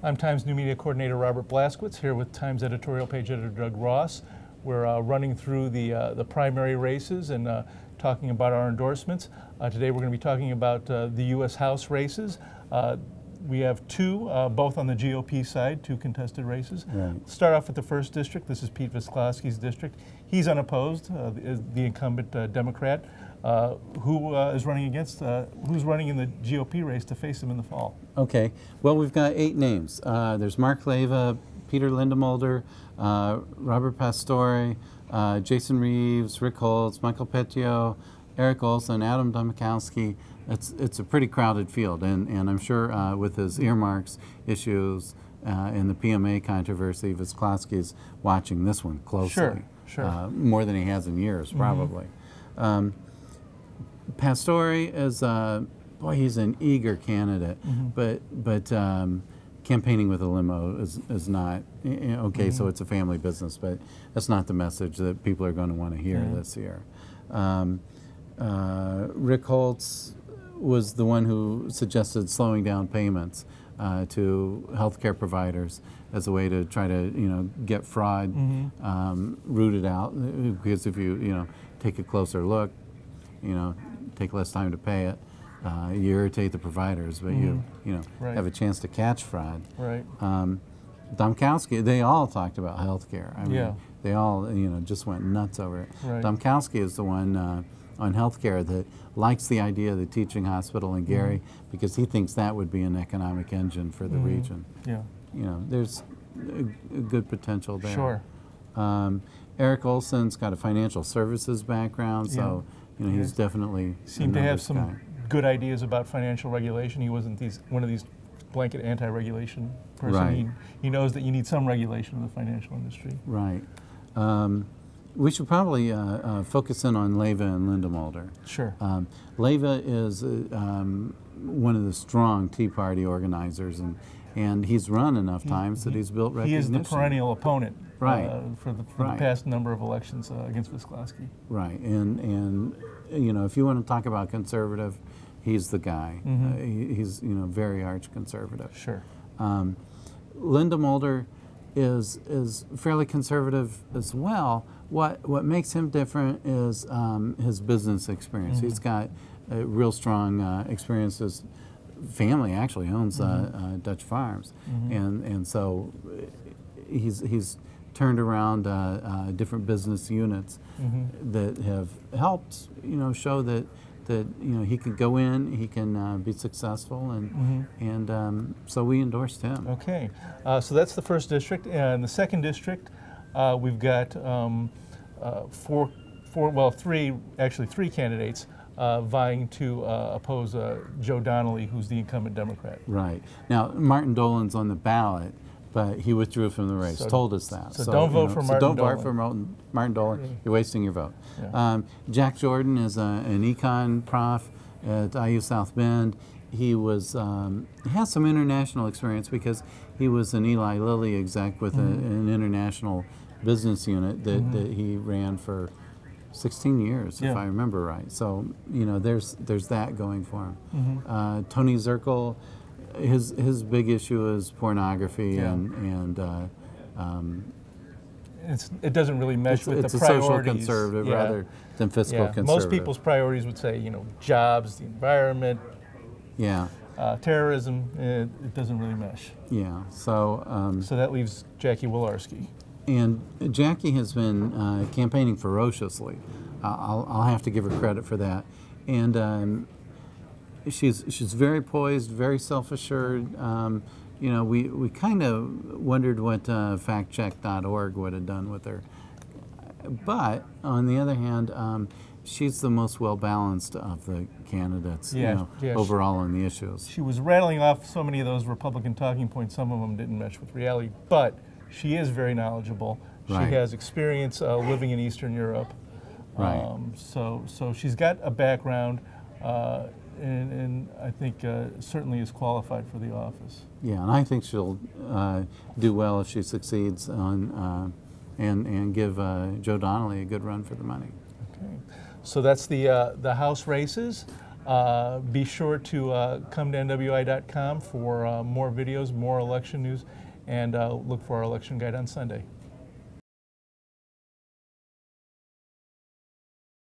I'm Times New Media Coordinator Robert Blaszkiewicz, here with Times Editorial Page Editor Doug Ross. We're running through the primary races and talking about our endorsements. Today we're going to be talking about the U.S. House races. We have two, both on the GOP side, two contested races. Right. Start off with the first district. This is Pete Blaszkiewicz district. He's unopposed, the incumbent Democrat. Who is running against, who's running in the GOP race to face him in the fall? Okay, well, we've got 8 names. There's Mark Leyva, Peter Lindemulder, Robert Pastore, Jason Reeves, Rick Holtz, Michael Petio, Eric Olson, Adam Domkowski. It's a pretty crowded field, and I'm sure with his earmarks issues and the PMA controversy, Blaszkiewicz watching this one closely. Sure. More than he has in years, probably. Pastore is, boy, he's an eager candidate, but campaigning with a limo is not, okay, so it's a family business, but that's not the message that people are going to want to hear this year. Rick Holtz was the one who suggested slowing down payments to healthcare providers as a way to try to, get fraud rooted out, because if you, take a closer look, take less time to pay it. You irritate the providers, but you have a chance to catch fraud. Right. Domkowski, they all talked about health care. I mean, they all just went nuts over it. Right. Domkowski is the one on health care that likes the idea of the teaching hospital in Gary because he thinks that would be an economic engine for the region. Yeah. There's a good potential there. Sure. Eric Olson's got a financial services background, so he's definitely seemed to have some good ideas about financial regulation. He wasn't one of these blanket anti-regulation person. Right. He knows that you need some regulation in the financial industry. Right. We should probably focus in on Leyva and Lindemulder. Sure. Leyva is one of the strong Tea Party organizers, and he's run enough times that he's built recognition. He is the perennial opponent for the past number of elections against Blaszkiewicz. Right, and if you want to talk about conservative, he's the guy. He's very arch conservative. Sure. Lindemulder is fairly conservative as well. What makes him different is his business experience. He's got a real strong experience. His family actually owns Dutch farms, and so he's turned around different business units that have helped show that he can go in, he can be successful, and so we endorsed him. Okay, so that's the first district. And the second district, we've got three candidates vying to oppose Joe Donnelly, who's the incumbent Democrat. Right. Now, Martin Dolan's on the ballot, but he withdrew from the race, told us that. So don't vote for Martin Dolan. Don't vote for Martin Dolan. You're wasting your vote. Yeah. Jack Jordan is an econ prof at IU South Bend. He was he has some international experience because he was an Eli Lilly exec with an international business unit that he ran for 16 years, if I remember right. So there's that going for him. Tony Zirkle, his big issue is pornography and it doesn't really mesh with the priorities. It's a social conservative rather than fiscal conservative. Most people's priorities would say jobs, the environment, terrorism. It doesn't really mesh. Yeah. So so that leaves Jackie Walorski. And Jackie has been campaigning ferociously. I'll have to give her credit for that. And she's very poised, very self-assured. We kind of wondered what factcheck.org would have done with her. But on the other hand, she's the most well-balanced of the candidates overall on the issues. She was rattling off so many of those Republican talking points. Some of them didn't mesh with reality, but she is very knowledgeable. She has experience living in Eastern Europe. Right. So she's got a background, and I think certainly is qualified for the office. Yeah, and I think she'll do well if she succeeds on and give Joe Donnelly a good run for the money. Okay. So that's the House races. Be sure to come to nwi.com for more videos, more election news, and look for our election guide on Sunday.